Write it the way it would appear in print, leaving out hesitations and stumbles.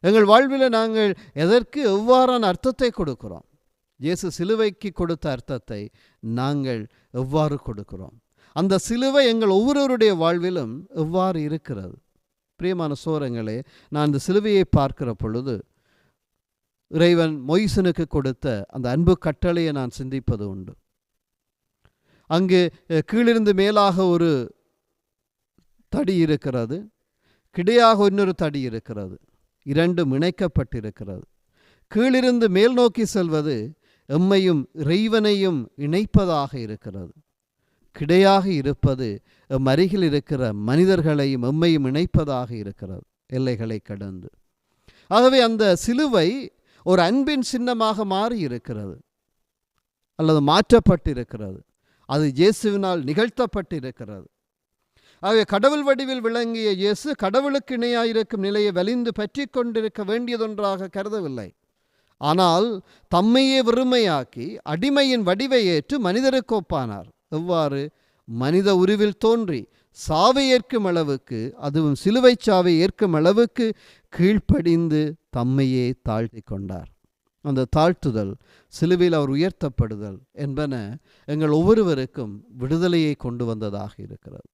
எங்கள் வாழ்வில் நாங்கள் எதற்கு எவ்வாறான அர்த்தத்தை கொடுக்கிறோம்? இயேசு சிலுவைக்கு கொடுத்த அர்த்தத்தை நாங்கள் எவ்வாறு கொடுக்கிறோம்? அந்த சிலுவை எங்கள் ஒவ்வொருவருடைய வாழ்விலும் எவ்வாறு இருக்கிறது? பிரியமான சோரங்களே, நான் இந்த சிலுவையை பார்க்கிற பொழுது இறைவன் மொய்சனுக்கு கொடுத்த அந்த அன்பு கட்டளையை நான் சிந்திப்பது உண்டு. அங்கு கீழிருந்து மேலாக ஒரு தடி இருக்கிறது, கிடையாக இன்னொரு தடி இருக்கிறது. இரண்டும் இணைக்கப்பட்டிருக்கிறது. கீழிருந்து மேல் நோக்கி செல்வது எம்மையும் இறைவனையும் இணைப்பதாக இருக்கிறது. கிடையாக இருப்பது எம் அருகில் இருக்கிற மனிதர்களையும் எம்மையும் இணைப்பதாக இருக்கிறது, எல்லைகளை கடந்து. ஆகவே அந்த சிலுவை ஒரு அன்பின் சின்னமாக மாறி இருக்கிறது, அல்லது மாற்றப்பட்டிருக்கிறது. அது இயேசுவினால் நிகழ்த்தப்பட்டிருக்கிறது. ஆகவே கடவுள் வடிவில் விளங்கிய இயேசு கடவுளுக்கு இணையாயிருக்கும் நிலையை வலிந்து பற்றி கொண்டிருக்க வேண்டியதொன்றாக கருதவில்லை. ஆனால் தம்மையே வெறுமையாக்கி அடிமையின் வடிவை ஏற்று மனிதருக்கு ஒப்பானார். எவ்வாறு? மனித உருவில் தோன்றி சாவை ஏற்கும் அளவுக்கு, அதுவும் சிலுவை சாவை ஏற்கும் அளவுக்கு கீழ்ப்படிந்து தம்மையே தாழ்த்தி கொண்டார். அந்த தாழ்த்துதல், சிலுவையில் அவர் உயர்த்தப்படுதல் என்பன எங்கள் ஒவ்வொருவருக்கும் விடுதலையை கொண்டு வந்ததாக இருக்கிறது.